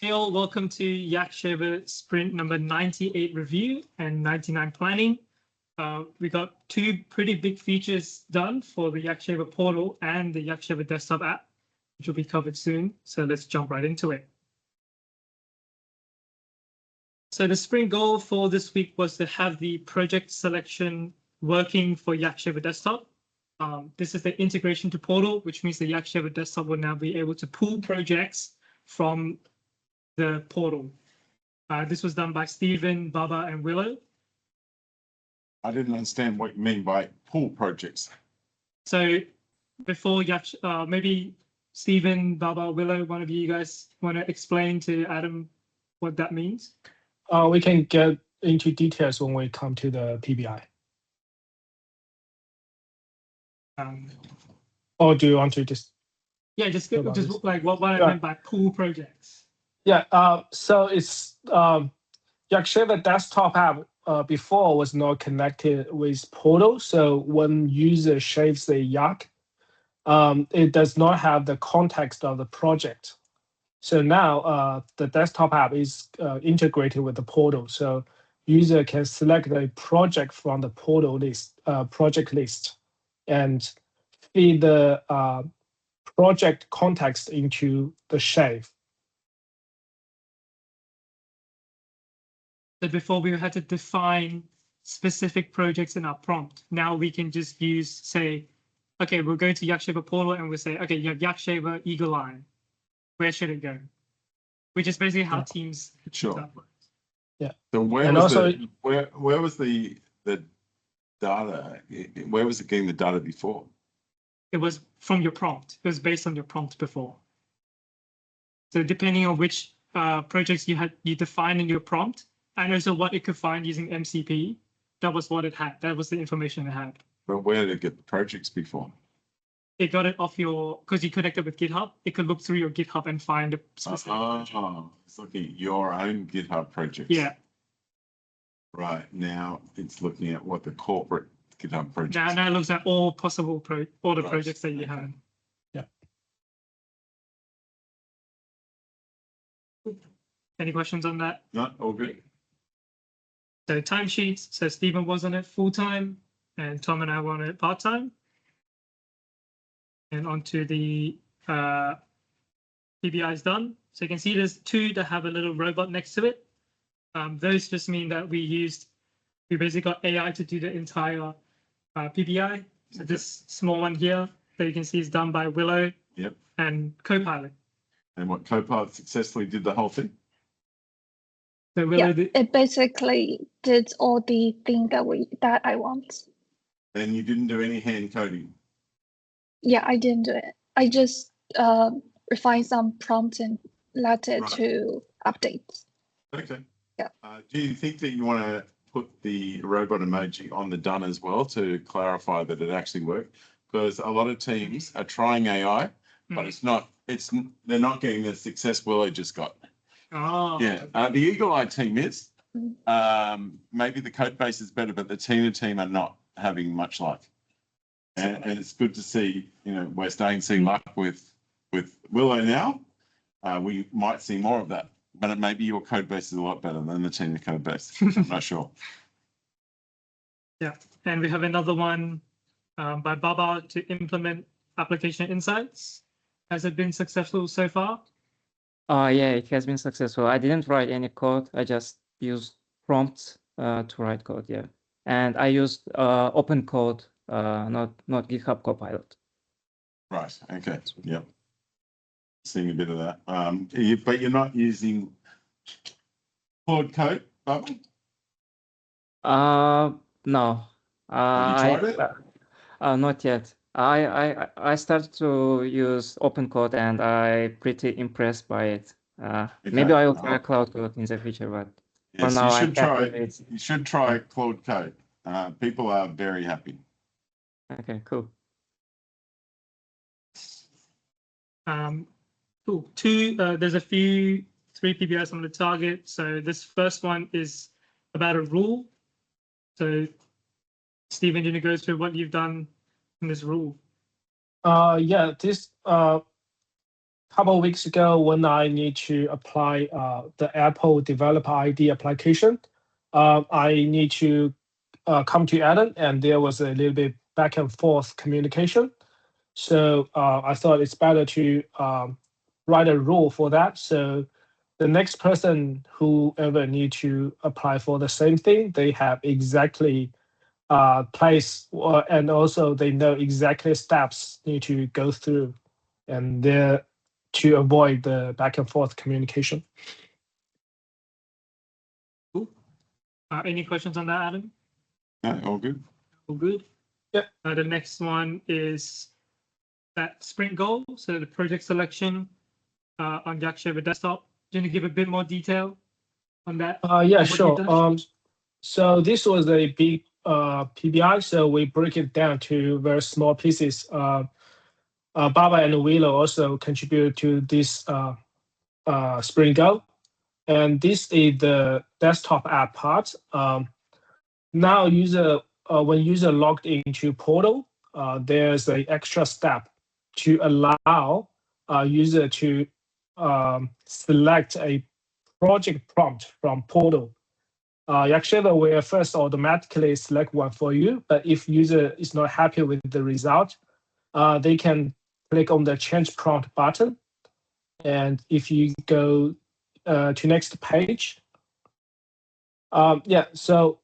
Hey all, welcome to YakShaver sprint number 98 review and 99 planning. We got two pretty big features done for the YakShaver portal and the YakShaver desktop app, which will be covered soon. So let's jump right into it. So the sprint goal for this week was to have the project selection working for YakShaver desktop. This is the integration to portal, which means the YakShaver desktop will now be able to pull projects from the portal. This was done by Stephen, Baba, and Willow. I didn't understand what you mean by pull projects. So before maybe Stephen, Baba, Willow, one of you guys want to explain to Adam what that means? We can get into details when we come to the PBI. Or do you want to just? Yeah, just like what I meant by pull projects. Yeah, so it's YakShaver desktop app before was not connected with portal. So when user shaves the Yak, it does not have the context of the project. So now the desktop app is integrated with the portal. So user can select a project from the portal list, project list, and feed the project context into the shave. So before we had to define specific projects in our prompt. Now we can just use, say, okay, we'll go to YakShaver portal and we'll say, okay, you have YakShaver Eagle Eye. Where should it go? Which is basically how Teams Sure. works. Yeah. So where was the data? Where was it getting the data before? It was from your prompt. It was based on your prompt before. So depending on which projects you defined in your prompt, and also what it could find using MCP, that was what it had. That was the information it had. But where did it get the projects before? It got it off because you connected with GitHub. It could look through your GitHub and find a specific project. It's looking at your own GitHub projects. Yeah. Right, now it's looking at what the corporate GitHub projects. Now it looks at all possible projects that you have. Yeah. Any questions on that? No, all good. So timesheets. So Stephen was on it full time, and Tom and I were on it part time. And onto the PBI is done. So you can see there's two that have a little robot next to it. Those just mean that we basically got AI to do the entire PBI. So this small one here that you can see is done by Willow. Yep. And Copilot. And what Copilot successfully did the whole thing? So Willow it basically did all the thing that I want. And you didn't do any hand coding? Yeah, I didn't do it. I just refined some prompts and let it to update. Okay. Yeah. Do you think that you want to put the robot emoji on the done as well to clarify that it actually worked? Because a lot of teams are trying AI, but they're not getting the success Willow just got. Oh. Yeah. The Eagle Eye team is. Maybe the code base is better, but the team are not having much luck. And it's good to see, we're starting to see luck with Willow now. We might see more of that, but maybe your code base is a lot better than the team code base. I'm not sure. Yeah, and we have another one by Baba to implement application insights. Has it been successful so far? Yeah, it has been successful. I didn't write any code. I just used prompts to write code. Yeah, and I used open code. Not GitHub Copilot. Right. Okay. Yep. Seeing a bit of that. But you're not using Claude Code, Bubba? No. Have you tried it? Not yet. I started to use open code and I'm pretty impressed by it. Maybe I will try Cloud Code in the future, but for now you should try Claude Code. People are very happy. Okay, cool. Cool. There's three PBIs on the target. So this first one is about a rule. So Stephen, you want to go through what you've done in this rule? Yeah, this couple of weeks ago when I need to apply the Apple Developer ID application, I need to come to Adam, and there was a little bit back and forth communication. So I thought it's better to write a rule for that. So the next person whoever need to apply for the same thing, they have exactly place, and also they know exactly steps need to go through, and there to avoid the back and forth communication. Cool. Any questions on that, Adam? No, all good. All good. Yeah. The next one is that sprint goal. So the project selection on YakShaver desktop. Do you want to give a bit more detail on that? Yeah, What sure. you've done? So this was a big PBI, so we break it down to very small pieces. Baba and Willow also contribute to this sprint goal. And this is the desktop app part. Now when user logged into portal, there's an extra step to allow user to select a project prompt from portal. YakShaver will first automatically select one for you, but if user is not happy with the result, they can click on the change prompt button. And if you go to next page, so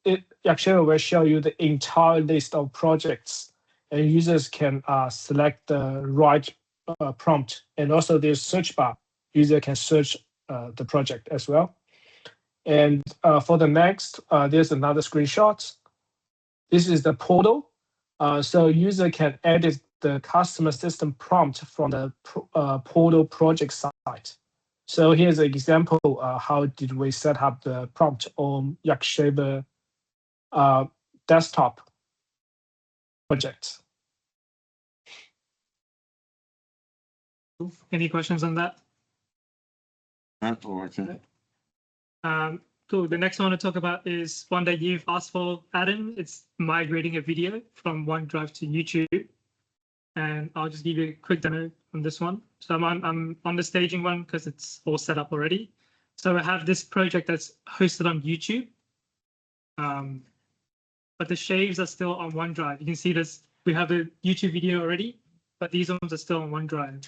YakShaver will show you the entire list of projects, and users can select the right prompt. And also there's search bar. User can search the project as well. And for the next, there's another screenshot. This is the portal. So user can edit the customer system prompt from the portal project site. So here's an example. How did we set up the prompt on YakShaver desktop project? Any questions on that? Oh, okay. Cool. The next one to talk about is one that you've asked for, Adam. It's migrating a video from OneDrive to YouTube. And I'll just give you a quick demo on this one. So I'm on the staging one because it's all set up already. So I have this project that's hosted on YouTube. But the shaves are still on OneDrive. You can see this, we have a YouTube video already, but these ones are still on OneDrive.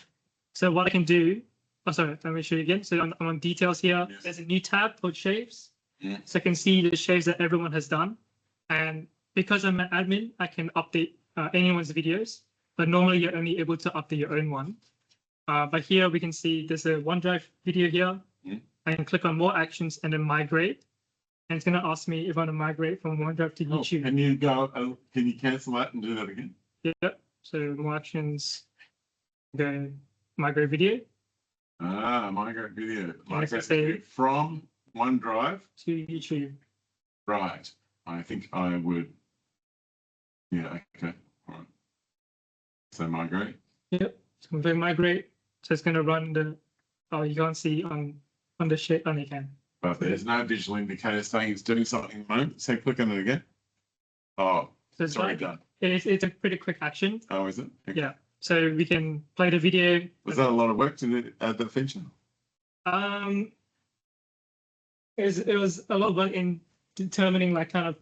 So what I can do, let me show you again. So I'm on details here. Yes. There's a new tab called shaves. Yeah. So I can see the shaves that everyone has done. And because I'm an admin, I can update anyone's videos, but normally you're only able to update your own one. But here we can see there's a OneDrive video here. Yeah. I can click on more actions and then migrate. And it's going to ask me if I want to migrate from OneDrive to YouTube. Can you go? Can you cancel that and do that again? Yeah. So more actions. Go migrate video. Migrate video. Migrate video from OneDrive to YouTube. Right. I think I would. Yeah. Okay. All right. So migrate. Yep. So I'm going migrate. So it's going to run the. Oh, you can't see on the shape. Oh, you can. But there's no visual indicator saying it's doing something at the moment. So click on it again. Oh, so it's already done. It's a pretty quick action. Oh, is it? Okay. Yeah. So we can play the video. Was that a lot of work to add that feature? It was a lot of work in determining like kind of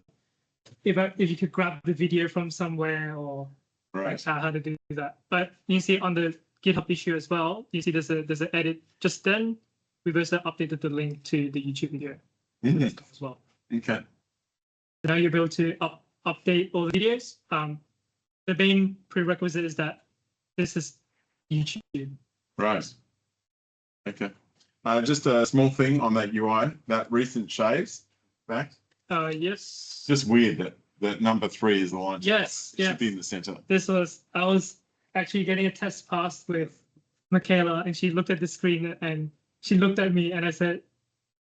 if you could grab the video from somewhere or like how to do that. But you see on the GitHub issue as well, you see there's an edit. Just then we've also updated the link to the YouTube video as well. Okay. So now you'll be able to update all the videos. The main prerequisite is that this is YouTube. Right. Okay. Just a small thing on that UI, that recent shaves back. Yes. Just weird that number 3 is the line. Yes. It should be in the center. I was actually getting a test pass with Michaela, and she looked at the screen and she looked at me, and I said,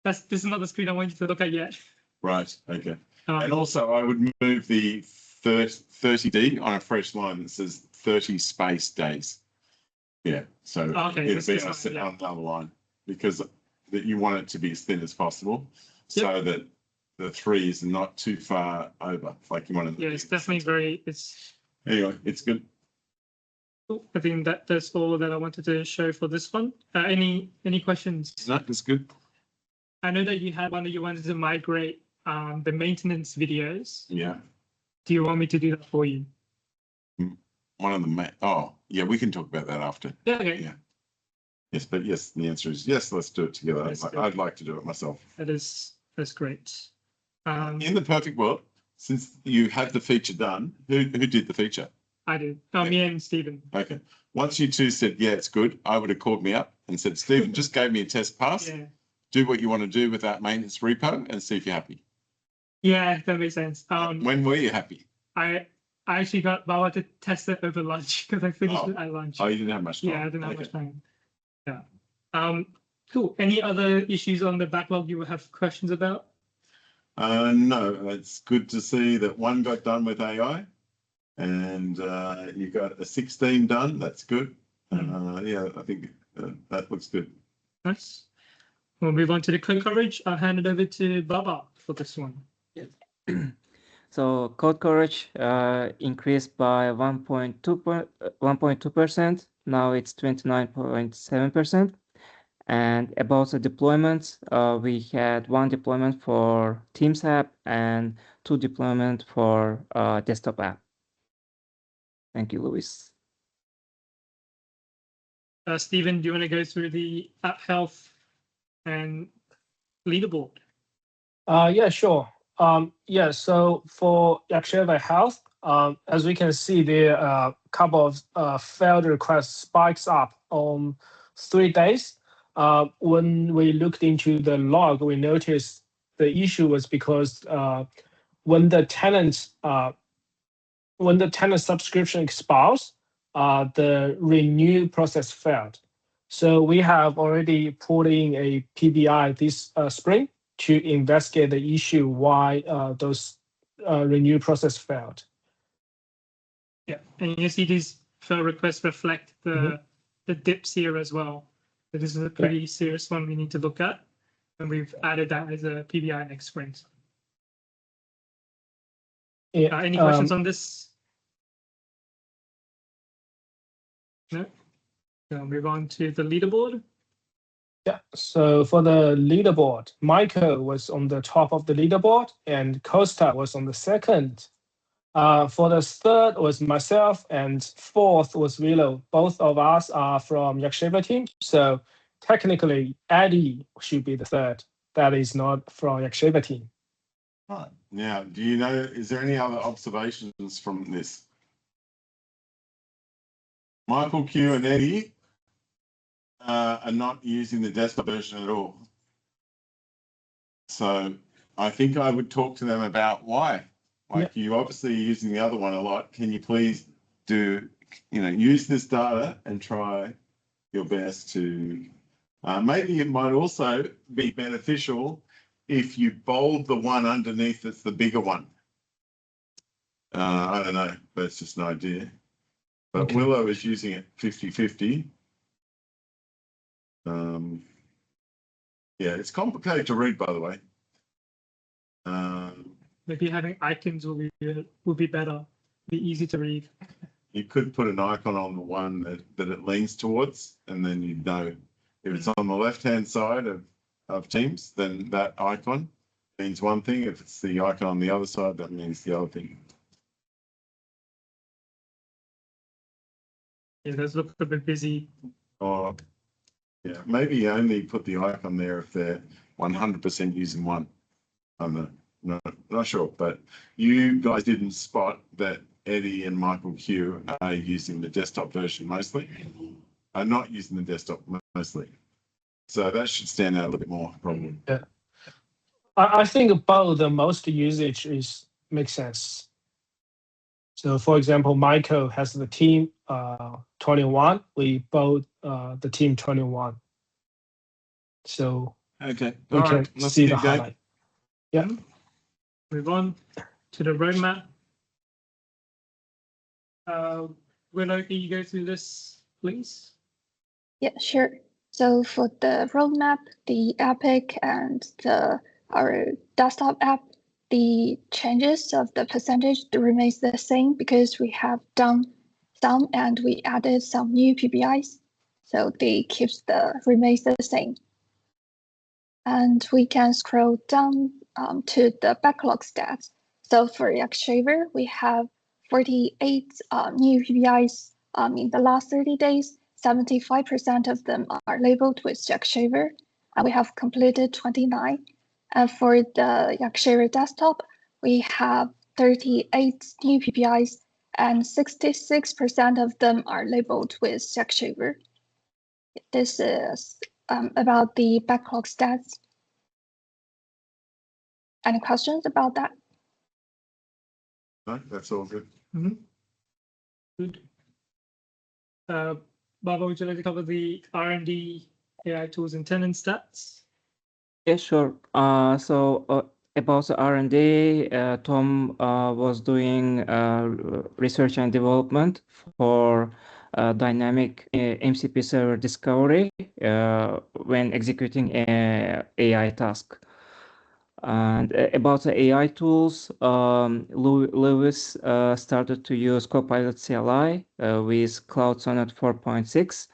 this is not the screen I want you to look at yet. Right. Okay. And also, I would move the 30D on a fresh line that says 30 space days. Yeah. So it'd be on another line because that you want it to be as thin as possible, so that the 3 is not too far over. Like you want it. Yeah, it's definitely very. It's. Anyway, it's good. Cool. I think that's all that I wanted to show for this one. Any questions? No, that's good. I know that you had one that you wanted to migrate the maintenance videos. Yeah. Do you want me to do that for you? One of them. Oh, yeah, we can talk about that after. Yeah. Okay. Yeah. Yes, but yes, the answer is yes. Let's do it together. I'd like to do it myself. That's great. In the perfect world, since you have the feature done, who did the feature? I did. Oh, me and Stephen. Okay. Once you two said, yeah, it's good, I would have called me up and said, Stephen just gave me a test pass. Yeah. Do what you want to do with that maintenance repo and see if you're happy. Yeah, that makes sense. When were you happy? I actually got Bauer to test it over lunch because I finished it at lunch. Oh, you didn't have much time. Yeah, I didn't have much time. Yeah. Cool. Any other issues on the backlog you would have questions about? No, it's good to see that one got done with AI and you got a 16 done. That's good. Yeah, I think that looks good. Nice. We'll move on to the code coverage. I'll hand it over to Baba for this one. So code coverage increased by 1.2%. Now it's 29.7%. And about the deployments, we had 1 deployment for Teams app and 2 deployment for desktop app. Thank you, Luis. Stephen, do you want to go through the app health and leaderboard? Yeah, sure. Yeah, so for YakShaver Health, as we can see, there are a couple of failed requests spikes up on 3 days. When we looked into the log, we noticed the issue was because when the tenant subscription expires, the renew process failed. So we have already put in a PBI this spring to investigate the issue why those renew process failed. Yeah, and you see these fail requests reflect the dips here as well. So this is a pretty serious one we need to look at, and we've added that as a PBI next sprint. Yeah, Any questions on this? No. So I'll move on to the leaderboard. Yeah, so for the leaderboard, Michael was on the top of the leaderboard and Costa was on the second. For the third was myself and fourth was Willow. Both of us are from YakShaver team. So technically Eddie should be the third. That is not from YakShaver team. Right. Now, do you know, is there any other observations from this? Michael Q and Eddie are not using the desktop version at all. So I think I would talk to them about why. Like you obviously are using the other one a lot. Can you please do, use this data and try your best to, maybe it might also be beneficial if you bold the one underneath that's the bigger one. I don't know, but it's just an idea. But Willow is using it 50-50. Yeah, it's complicated to read, by the way. Maybe having icons will be better, be easy to read. You could put an icon on the one that it leans towards, and then you know if it's on the left-hand side of Teams, then that icon means one thing. If it's the icon on the other side, that means the other thing. Yeah, those look a bit busy. Or yeah, maybe you only put the icon there if they're 100% using one. I'm not sure, but you guys didn't spot that Eddie and Michael Q are using the desktop version mostly, are not using the desktop mostly. So that should stand out a little bit more, probably. Yeah, I think both the most usage makes sense. So for example, Michael has the team 21. We both the team 21. So okay, we can see the highlight. Yeah. Move on to the roadmap. Willow, can you go through this, please? Yeah, sure. So for the roadmap, the Epic and our desktop app, the changes of the percentage remains the same because we have done some, and we added some new PBIs, so they remains the same. And we can scroll down to the backlog stats. So for YakShaver, we have 48 new PBIs in the last 30 days. 75% of them are labeled with YakShaver, and we have completed 29. And for the YakShaver desktop, we have 38 new PBIs, and 66% of them are labeled with YakShaver. This is about the backlog stats. Any questions about that? No, that's all good. Good. Baba, would you like to cover the R&D AI tools and tenant stats? Yeah, sure. So about the R&D, Tom was doing research and development for dynamic MCP server discovery when executing a AI task. And about the AI tools, Lewis started to use Copilot CLI with Cloud Sonnet 4.6.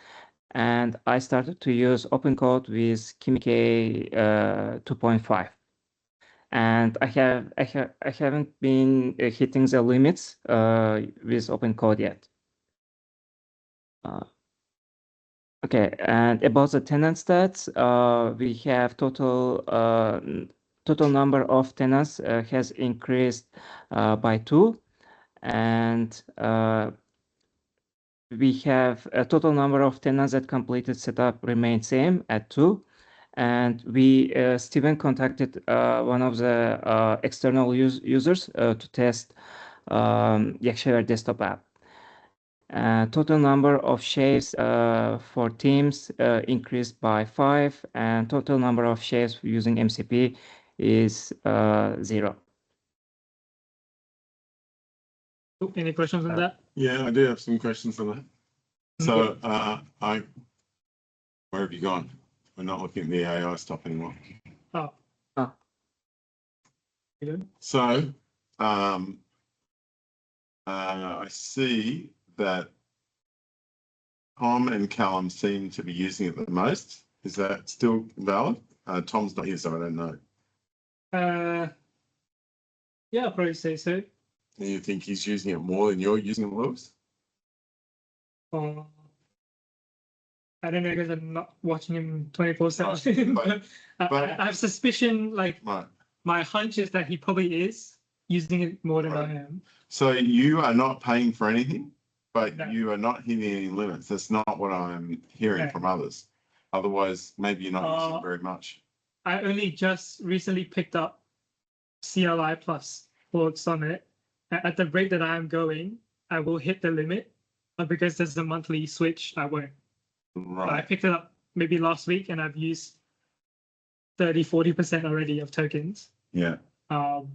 And I started to use OpenCode with KimiK 2.5. And I haven't been hitting the limits with OpenCode yet. Okay, and about the tenant stats, we have total number of tenants has increased by 2, and we have a total number of tenants that completed setup remained same at 2. And Steven contacted one of the external users to test YakShaver desktop app. Total number of shares for teams increased by 5, and total number of shares using MCP is 0. Any questions on that? Yeah, I do have some questions on that. So where have you gone? We're not looking at the AI stuff anymore. Oh. You good? So I see that Tom and Callum seem to be using it the most. Is that still valid? Tom's not here, so I don't know. Yeah, I'll probably say so. Do you think he's using it more than you're using it, Lewis? I don't know because I'm not watching him 24/7. But I have suspicion, like my hunch is that he probably is using it more than I am. So you are not paying for anything, but you are not hitting any limits. That's not what I'm hearing from others. Otherwise, maybe you're not using very much. I only just recently picked up CLI Plus for Sonnet. At the rate that I'm going, I will hit the limit, but because there's a monthly switch, I won't. Right. So I picked it up maybe last week, and I've used 30–40% already of tokens. Yeah. So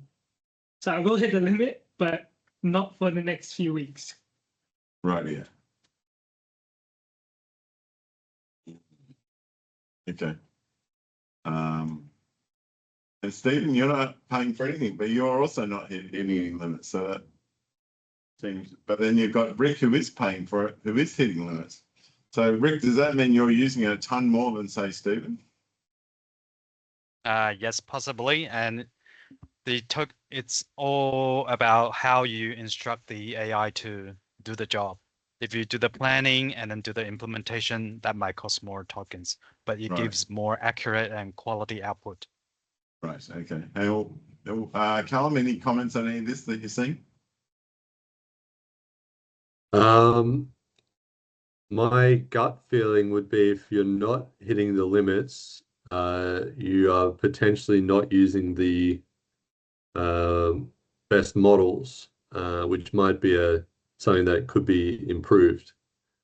I will hit the limit, but not for the next few weeks. Right. Yeah. Okay. And Stephen, you're not paying for anything, but you're also not hitting any limits. So that seems. But then you've got Rick, who is paying for it, who is hitting limits. So Rick, does that mean you're using it a ton more than say Stephen? Yes, possibly. And it's all about how you instruct the AI to do the job. If you do the planning and then do the implementation, that might cost more tokens, but it gives more accurate and quality output. Right. Okay. And Callum, any comments on any of this that you're seeing? My gut feeling would be if you're not hitting the limits, you are potentially not using the best models, which might be something that could be improved.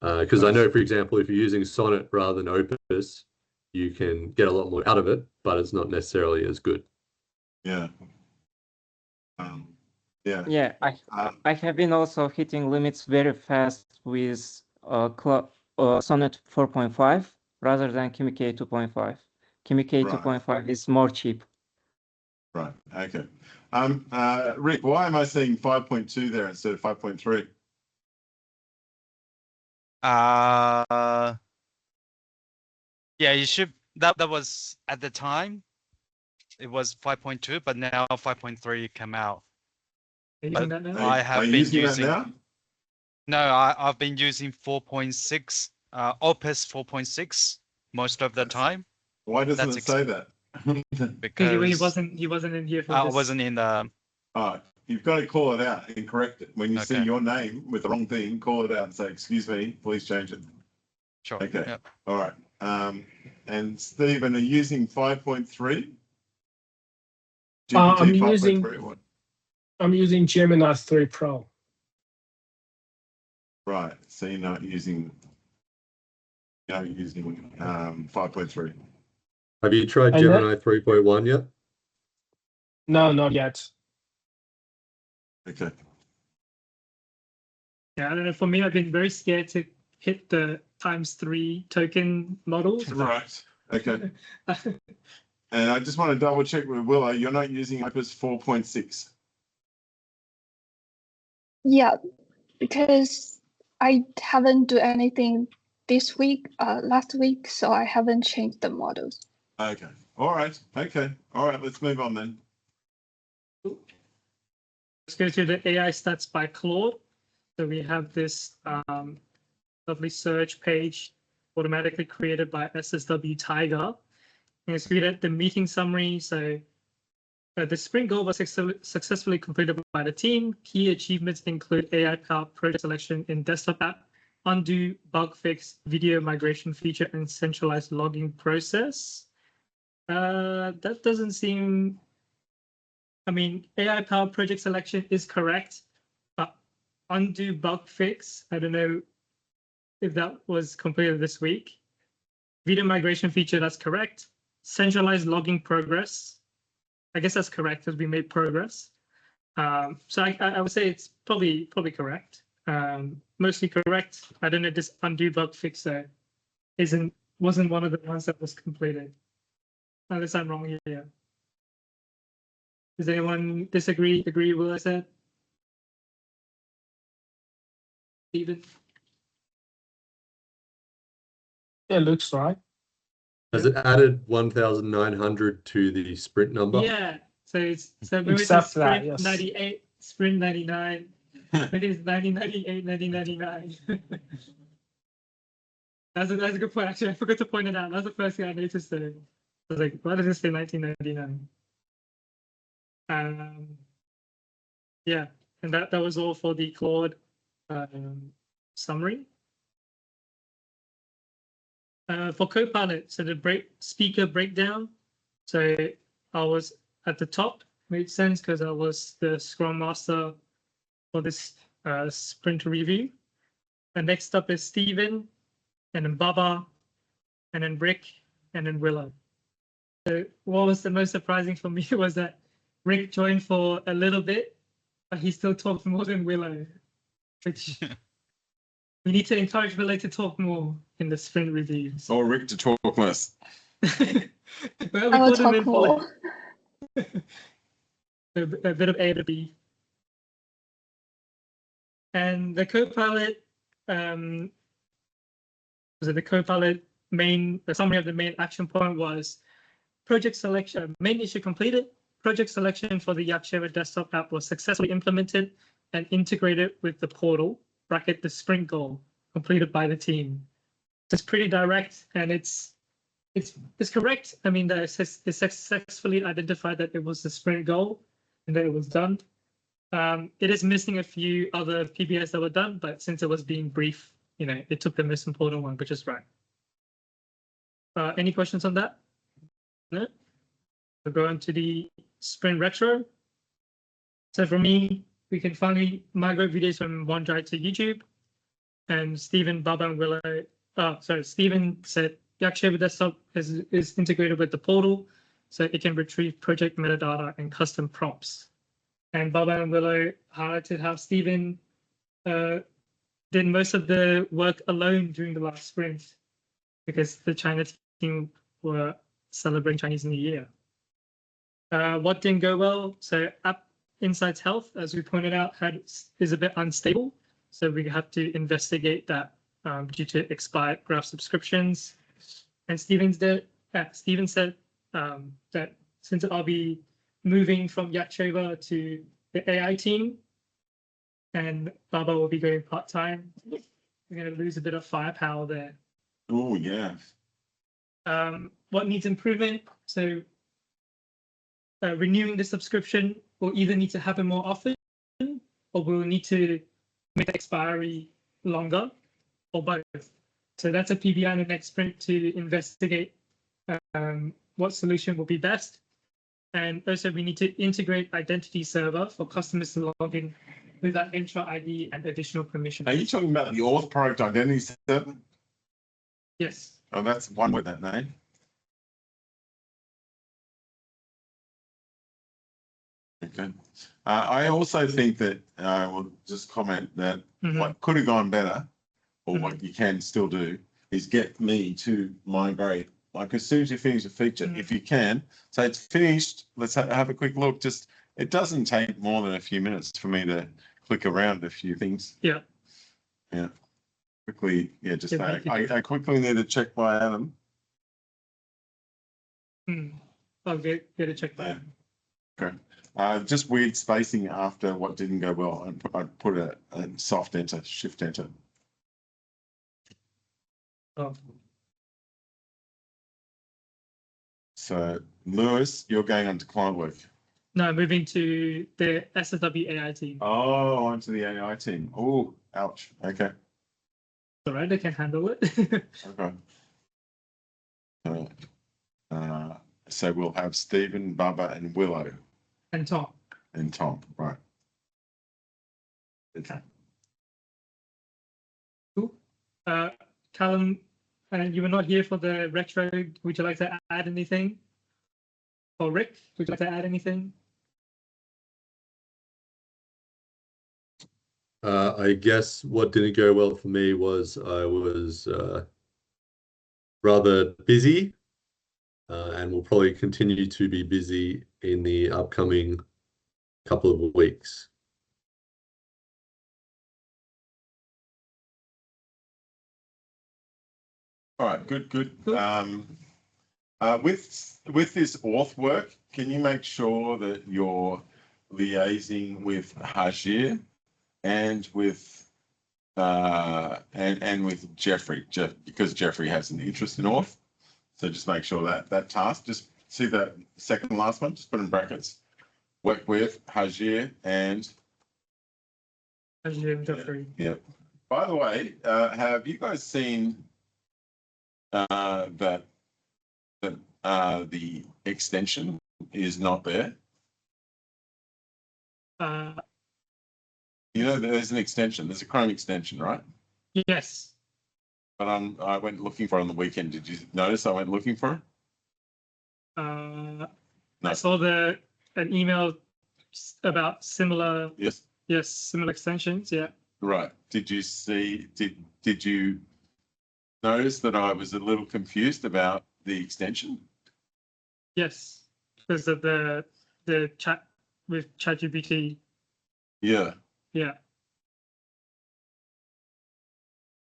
Because I know, for example, if you're using Sonnet rather than Opus, you can get a lot more out of it, but it's not necessarily as good. Yeah. Yeah, I have been also hitting limits very fast with Sonnet 4.5 rather than KimiK 2.5. KimiK 2.5 is more cheap. Right. Okay. Rick, why am I seeing 5.2 there instead of 5.3? Yeah, you should. That was at the time. It was 5.2, but now 5.3 came out. Are you using But that now? I Are have you been using that using. now? No, I've been using 4.6, Opus 4.6 most of the time Why doesn't That's it say that? Because because he wasn't in here for I this. wasn't in the. Oh, you've got to call it out and correct it. When you see Okay. your name with the wrong thing, call it out and say, excuse me, please change it. Sure. Okay. Yep. All right. And Stephen, are you using 5.3? I'm GPT using 5.3 or what? I'm using Gemini 3 Pro. Right. So you're not using 5.3. Have you tried And Gemini 3.1 yet? No, not yet. Okay. Yeah, I don't know. For me, I've been very scared to hit the ×3 token models. Right. Okay. And I just want to double check with Willow, you're not using Opus 4.6. Yeah, because I haven't do anything this week, last week, so I haven't changed the models. Okay. All right. Okay. All right. Let's move on then. Let's go to the AI stats by Claude. So we have this lovely search page automatically created by SSW Tiger. And let's read at the meeting summary. So the sprint goal was successfully completed by the team. Key achievements include AI-powered project selection in desktop app, undo bug fix, video migration feature, and centralized logging process. That doesn't seem. I mean, AI-powered project selection is correct, but undo bug fix, I don't know if that was completed this week. Video migration feature, that's correct. Centralized logging progress, I guess that's correct because we made progress. So I would say it's probably correct. Mostly correct. I don't know if this undo bug fix wasn't one of the ones that was completed. Unless I'm wrong here. Does anyone disagree? Agree with what I said? Steven? It looks right. Has it added 1,900 to the sprint number? Yeah. So it's we went to Except that, sprint yes. 98, sprint 99. It is 1998, 1999. That's a good point. Actually, I forgot to point it out. That's the first thing I noticed. There. I was like, why does it say 1999? Yeah, and that was all for the Claude summary. For Copilot, so the speaker breakdown. So I was at the top, made sense because I was the Scrum Master for this sprint review. And next up is Steven, and then Baba, and then Rick, and then Willow. So what was the most surprising for me was that Rick joined for a little bit, but he still talked more than Willow, which we need to encourage Willow to talk more in the sprint reviews. Or Rick to talk less. Well, I will we put him talk in for more. a bit of A to B. And the Copilot, the Copilot the summary of the main action point was project selection, main issue completed. Project selection for the YakShaver desktop app was successfully implemented and integrated with the portal, bracket the sprint goal, completed by the team. It's pretty direct and it's correct. I mean, it successfully identified that it was the sprint goal and that it was done. It is missing a few other PBS that were done, but since it was being brief, it took the most important one, which is right. Any questions on that? No? We'll go into the sprint retro. So for me, we can finally migrate videos from OneDrive to YouTube. And Stephen, Baba, and Willow, Stephen said YakShaver desktop is integrated with the portal, so it can retrieve project metadata and custom prompts. And Baba and Willow highlighted how Stephen did most of the work alone during the last sprint because the China team were celebrating Chinese New Year. What didn't go well? So App Insights Health, as we pointed out, is a bit unstable. So we have to investigate that due to expired graph subscriptions. And Steven said that since I'll be moving from YakShaver to the AI team, and Baba will be going part-time, we're going to lose a bit of firepower there. Oh, yeah. What needs improvement? So renewing the subscription will either need to happen more often, or we'll need to make the expiry longer, or both. So that's a PBI in the next sprint to investigate what solution will be best. And also we need to integrate identity server for customers to log in with that intra ID and additional permissions. Are you talking about the auth product identity server? Yes. Oh, that's one with that name. Okay. I also think that I will just comment that what could have gone better, or what you can still do, is get me to migrate. Like as soon as you finish a feature, if you can, say it's finished, let's have a quick look. Just, it doesn't take more than a few minutes for me to click around a few things. Yeah. Yeah. Quickly, yeah, just Yeah, that. I quickly need to check by Adam. I'll get a check by Adam. Okay. Just weird spacing after what didn't go well. I put a soft enter, shift enter. Oh. So Lewis, you're going on to client work. No, moving to the SSW AI team. Oh, onto the AI team. Oh, ouch. Okay. All right, they can handle it. Okay. So we'll have Stephen, Bubba, and Willow. And Tom. And Tom, right. Okay. Cool. Callum, you were not here for the retro. Would you like to add anything? Or Rick, would you like to add anything? I guess what didn't go well for me was I was rather busy and will probably continue to be busy in the upcoming couple of weeks. All right, good. With this auth work, can you make sure that you're liaising with Hajir and with with Jeffrey, because Jeffrey has an interest in auth. So just make sure that task, just see that second last one, just put in brackets. Work with Hajir and Jeffrey. Yeah. By the way, have you guys seen that the extension is not there? You know, there's an extension. There's a Chrome extension, right? Yes. But I went looking for it on the weekend. Did you notice I went looking for it? No. No. I saw an email about similar. Yes. Yes, similar extensions. Yeah. Right. Did you see? Did you notice that I was a little confused about the extension? Yes, because of the chat with ChatGPT. Yeah. Yeah.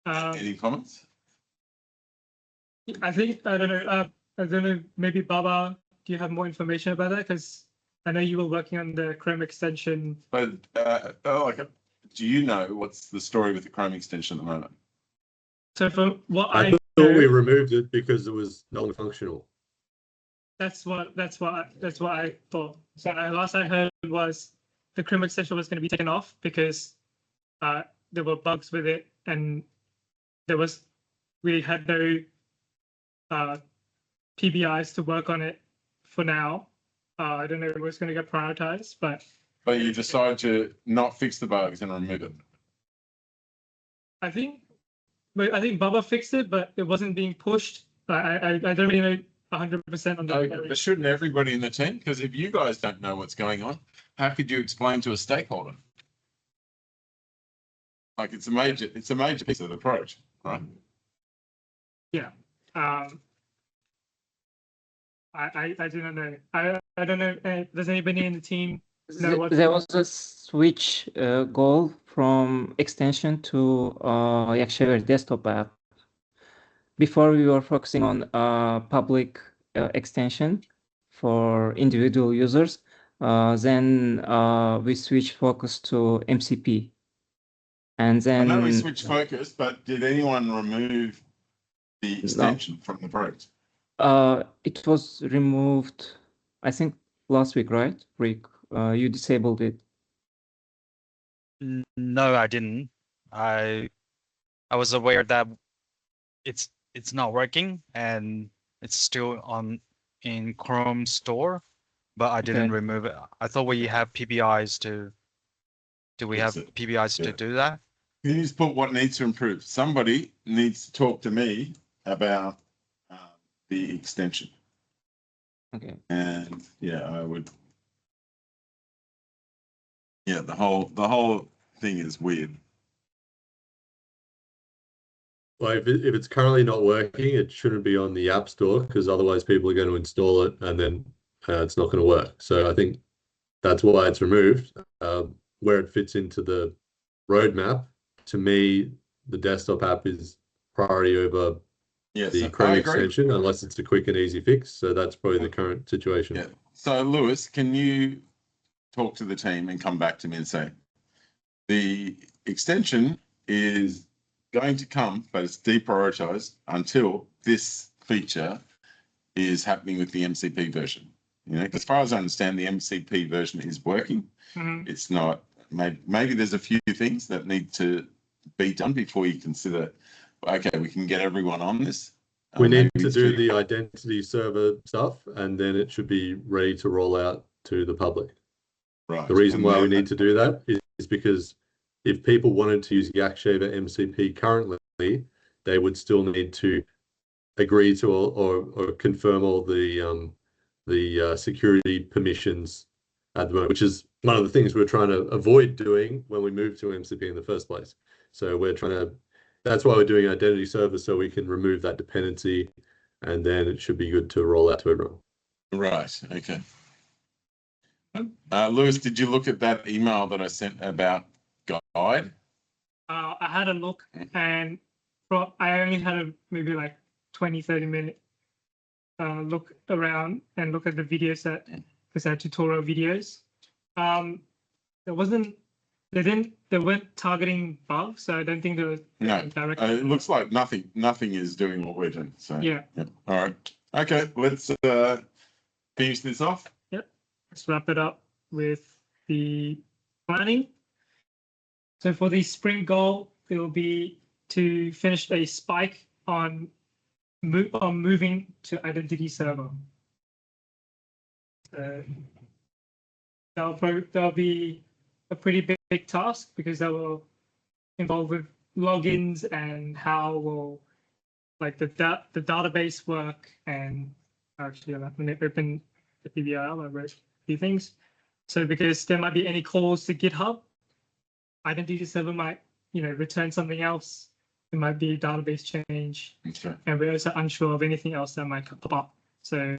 Any comments? I don't know. Maybe Baba, do you have more information about that? Because I know you were working on the Chrome extension. But do you know what's the story with the Chrome extension at the moment? So from what I thought we removed it because it was non-functional. That's what I thought. So last I heard was the Chrome extension was going to be taken off because there were bugs with it, and we had no PBIs to work on it for now. I don't know if it was going to get prioritized, but you decided to not fix the bugs and remove it. I think Baba fixed it, but it wasn't being pushed. I don't really know 100% on that. But shouldn't everybody in the team? Because if you guys don't know what's going on, how could you explain to a stakeholder? Like it's a major piece of the approach, right? Yeah. I do not know. I don't know. Does anybody in the team know what? There was a switch goal from extension to YakShaver desktop app. Before we were focusing on public extension for individual users. Then we switched focus to MCP. And I know we then switched focus, but did anyone remove the extension from the project? it was removed, I think, last week, right, Rick? You disabled it. No, I didn't. I was aware that it's not working and it's still in Chrome store, but I didn't Okay. remove it. I thought we have PBIs to. Do we have Yes, PBIs yeah. to do that? Can you just put what needs to improve? Somebody needs to talk to me about the extension. Okay. And yeah, I would. Yeah, the whole thing is weird. Well, if it's currently not working, it shouldn't be on the App Store because otherwise people are going to install it and then it's not going to work. So I think that's why it's removed. Where it fits into the roadmap, to me, the desktop app is priority over Yes, the I Chrome agree. extension, unless it's a quick and easy fix. So that's probably the current situation. Yeah. So Lewis, can you talk to the team and come back to me and say the extension is going to come, but it's deprioritized until this feature is happening with the MCP version. You know, as far as I understand, the MCP version is working. Mhm. It's not. Maybe there's a few things that need to be done before you consider. Okay, we can get everyone on this. We need Maybe to it's do pretty- the identity server stuff, and then it should be ready to roll out to the public. right. The reason And why we then- need to do that is because if people wanted to use YakShaver MCP currently, they would still need to agree to or confirm all the security permissions at the moment, which is one of the things we're trying to avoid doing when we move to MCP in the first place. So we're trying to, that's why we're doing identity server, so we can remove that dependency, and then it should be good to roll out to everyone. Right. Okay. Lewis, did you look at that email that I sent about guide? I had a look and I only had maybe like 20-30 minute look around and look at the videos that because I had tutorial videos. They weren't targeting bugs, so I don't think they were No. directly. It looks like nothing is doing what we're doing. So Yeah. All right. Okay. Let's finish this off. Let's wrap it up with the planning. So for the sprint goal, it will be to finish a spike on moving to identity server. That'll be a pretty big task because that will involve with logins and how will like the database work. And actually, I'm going to open the PBIL. I wrote a few things. So because there might be any calls to GitHub, identity server might return something else. It might be a database change, Okay. and we're also unsure of anything else that might pop up. So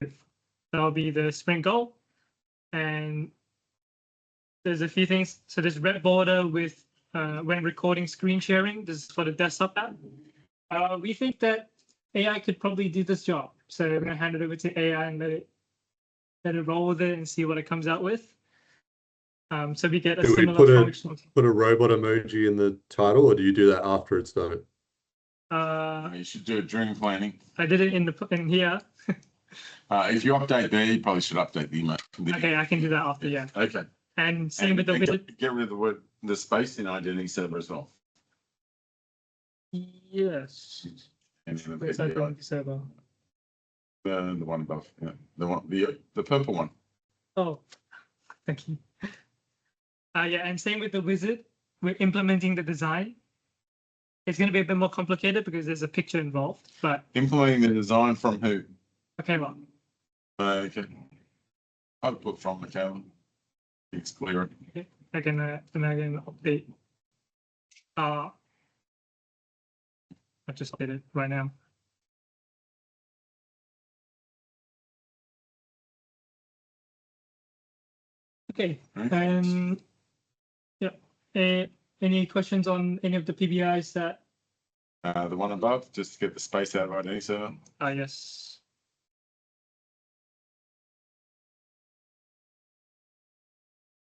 that'll be the sprint goal. And there's a few things. So there's red border with when recording screen sharing. This is for the desktop app. We think that AI could probably do this job. So I'm going to hand it over to AI and let it roll with it and see what it comes out with. So we get a Do we similar function. put a robot emoji in the title, or do you do that after it's done? You should do a dream planning. I did it in here. If you update there, you probably should update the email. Okay, I can do that after, yeah. Okay. And same with the widget. Get rid of the space in identity server as well. Yes. And then Where's identity server? the one above, yeah, the purple one. Oh, thank you. Yeah, and same with the wizard. We're implementing the design. It's going to be a bit more complicated because there's a picture involved, but Implementing the design from who? okay, well, Okay. I'd put from Michaela. It's clearer. I can update. I just did it right now. Okay. Right. Yeah. Any questions on any of the PBIs that? The one above, just to get the space out of identity server. Yes.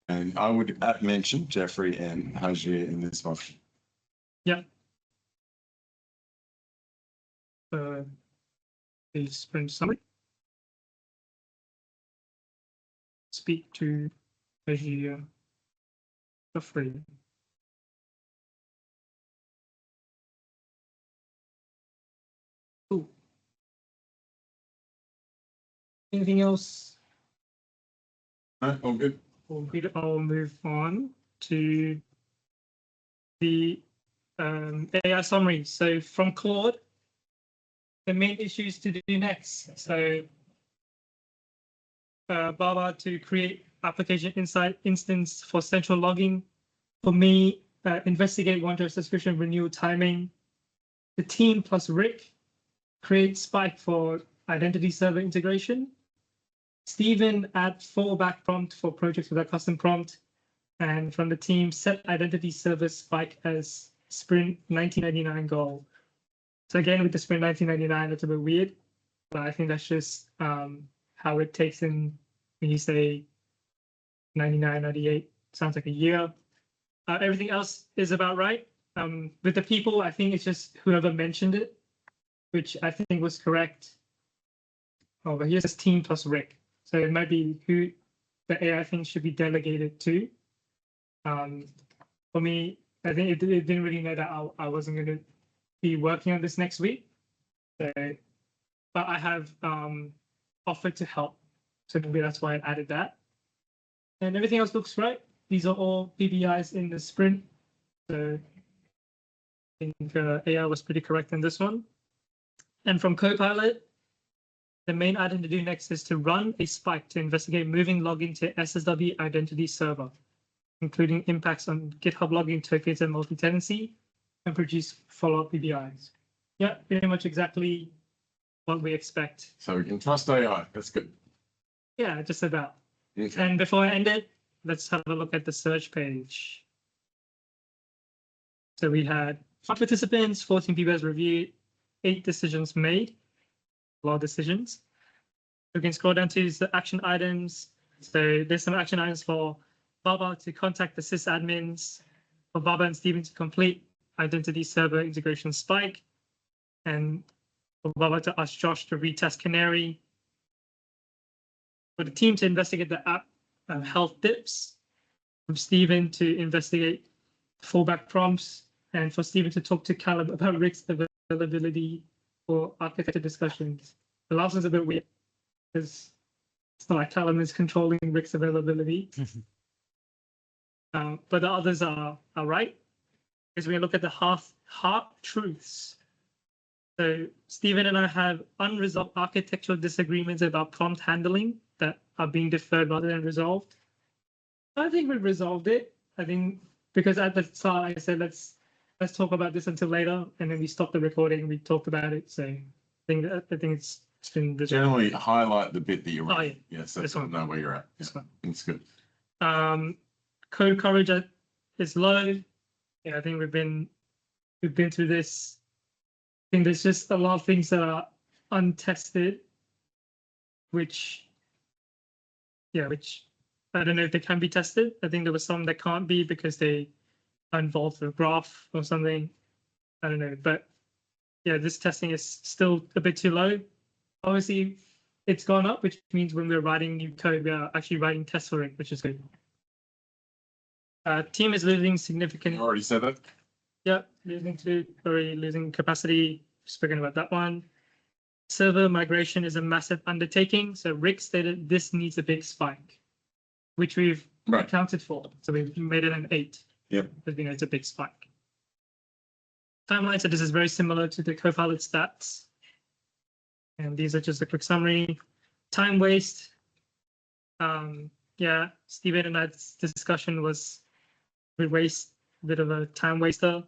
And I would mention Jeffrey and Hajir in this one. Yeah. The sprint summary. Speak to Hajir, Jeffrey. Cool. Anything else? No, all good. I'll move on to the AI summary. So from Claude, the main issues to do next. So Baba to create application inside instance for central logging. For me, investigate one-time subscription renewal timing. The team plus Rick create Spike for identity server integration. Stephen add fallback prompt for projects with a custom prompt. And from the team, set identity server Spike as Sprint 1999 goal. So again, with the Sprint 1999, that's a bit weird, but I think that's just how it takes in when you say 99, 98, sounds like a year. Everything else is about right. With the people, I think it's just whoever mentioned it, which I think was correct. Oh, but here's this team plus Rick. So it might be who the AI thing should be delegated to. For me, I think it didn't really know that I wasn't going to be working on this next week. So, but I have offered to help. So maybe that's why I added that. And everything else looks right. These are all PBIs in the sprint. So I think AI was pretty correct in this one. And from Copilot, the main item to do next is to run a spike to investigate moving login to SSW identity server, including impacts on GitHub login tokens and multi-tenancy, and produce follow-up PBIs. Yeah, pretty much exactly what we expect. So we can trust AI. That's good. Yeah, just about. Okay. And before I end it, let's have a look at the search page. So we had 5 participants, 14 PBIs reviewed, 8 decisions made, a lot of decisions. We can scroll down to the action items. So there's some action items for Baba to contact the sysadmins, for Baba and Stephen to complete identity server integration Spike, and for Baba to ask Josh to retest Canary, for the team to investigate the app health dips, for Stephen to investigate fallback prompts, and for Stephen to talk to Callum about Rick's availability for architecture discussions. The last one's a bit weird because it's not like Callum is controlling Rick's availability. But the others are right. Because we look at the heart truths. So Stephen and I have unresolved architectural disagreements about prompt handling that are being deferred rather than resolved. I think we resolved it. I think because at the start I said let's talk about this until later, and then we stopped the recording. We talked about it. So I think it's been resolved. Generally highlight the bit that you're right. Oh, yeah. Yes, so This people one. know where you're at. This Yeah, one. it's good. Code coverage is low. Yeah, I think we've been through this. I think there's just a lot of things that are untested, which I don't know if they can be tested. I think there were some that can't be because they are involved with graph or something. I don't know, but yeah, this testing is still a bit too low. Obviously, it's gone up, which means when we're writing new code, we are actually writing tests for it, which is good. Team is losing significant. You already said that. Yeah, losing capacity. Spoken about that one. Server migration is a massive undertaking. So Rick stated this needs a big spike, which we've accounted for. So we've made it an 8. Yep. Because we know it's a big spike. Timeline, so this is very similar to the Copilot stats. And these are just a quick summary. Time waste. Yeah, Stephen and I's discussion was a bit of a time waster.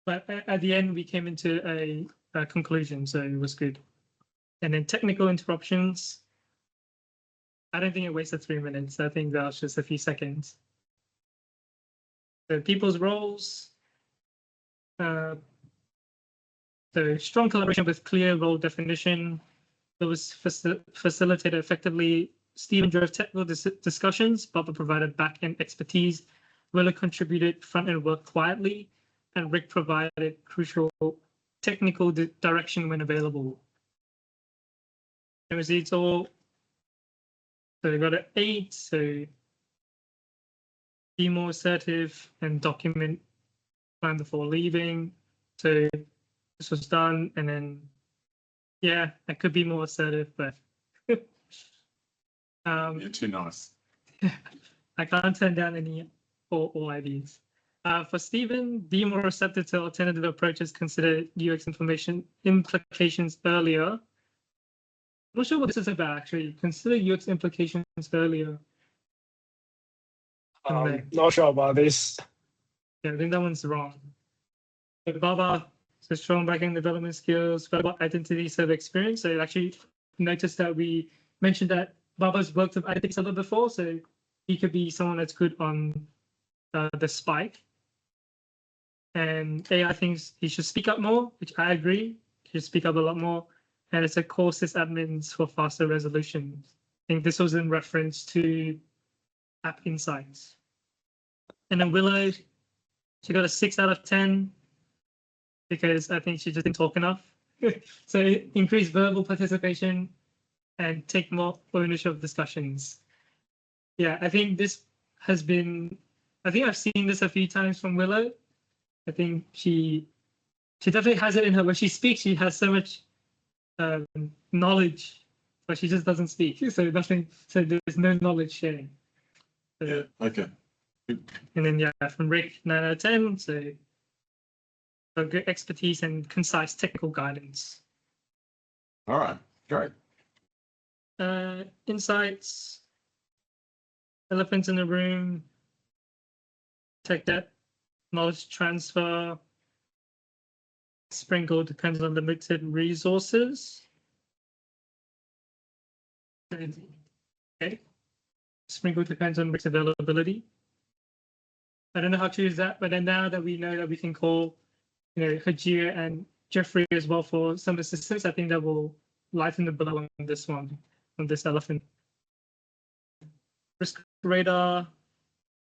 But at the end, we came into a conclusion, so it was good. And then technical interruptions. I don't think it wasted 3 minutes. I think that was just a few seconds. So people's roles. So strong collaboration with clear role definition. That was facilitated effectively. Stephen drove technical discussions. Baba provided back-end expertise. Willa contributed front-end work quietly, and Rick provided crucial technical direction when available. And it's all. So we got an 8. So be more assertive and document plan before leaving. So this was done, and then yeah, I could be more assertive, but You're too nice. I can't turn down any all ideas. For Stephen, be more receptive to alternative approaches. Consider UX implications earlier. I'm not sure what this is about actually. Consider UX implications earlier. Not sure about this. Yeah, I think that one's wrong. But Baba says strong backend development skills, but identity server experience. So I actually noticed that we mentioned that Baba's worked with identity server before, so he could be someone that's good on the spike. And AI thinks he should speak up more, which I agree. He should speak up a lot more. And it's a core sysadmins for faster resolution. I think this was in reference to App Insights. And then Willow, she got a 6 out of 10 because I think she just didn't talk enough. So increase verbal participation and take more ownership of discussions. Yeah, I think this has been, I think I've seen this a few times from Willow. I think she definitely has it in her. When she speaks, she has so much knowledge, but she just doesn't speak. So there's no knowledge sharing. So, Yeah. Okay. and then yeah, from Rick, 9 out of 10. So good expertise and concise technical guidance. All right. Great. Insights, elephants in the room, tech debt, knowledge transfer, Sprinkle depends on limited resources. Okay. Sprinkle depends on Rick's availability. I don't know how to use that, but then now that we know that we can call, Hajir and Jeffrey as well for some assistance, I think that will lighten the blow on this one, on this elephant. Risk radar.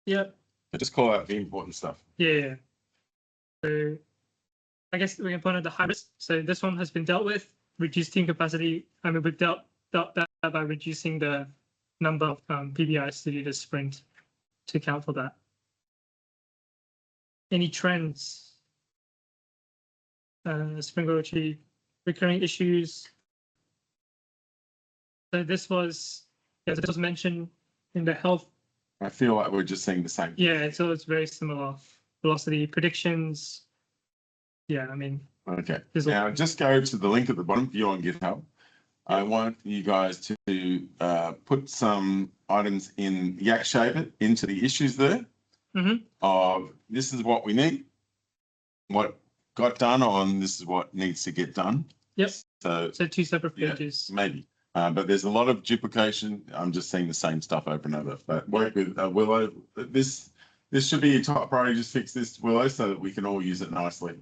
Yep. Just call out the important stuff. Yeah. So I guess we can point out the high risk. So this one has been dealt with. Reduced team capacity. I mean, we've dealt that by reducing the number of PBIs to do the sprint to account for that. Any trends? Sprinkle achieve recurring issues. So this was mentioned in the health. I feel like we're just seeing the same. Yeah, so it's very similar. Velocity predictions. Yeah, I mean. Okay. Now just go to the link at the bottom, view on GitHub. I want you guys to put some items in YakShaver into the issues there. Of this is what we need, what got done on this is what needs to get done. Yep. So 2 separate pages. Yeah, maybe. But there's a lot of duplication. I'm just seeing the same stuff over and over. But work with Willow. This should be your top priority. Just fix this, Willow, so that we can all use it nicely.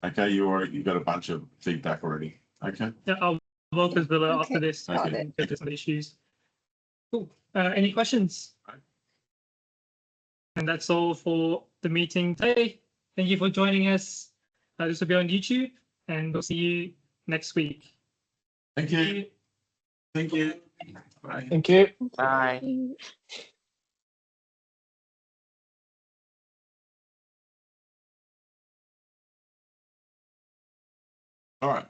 Okay, you've got a bunch of feedback already. Okay. Yeah, I'll work with Willow after this. Okay. Get to some issues. Cool. Any questions? Right. And that's all for the meeting today. Thank you for joining us. This will be on YouTube, and we'll see you next week. Thank you. Thank you. Bye. Thank you. Bye. All right.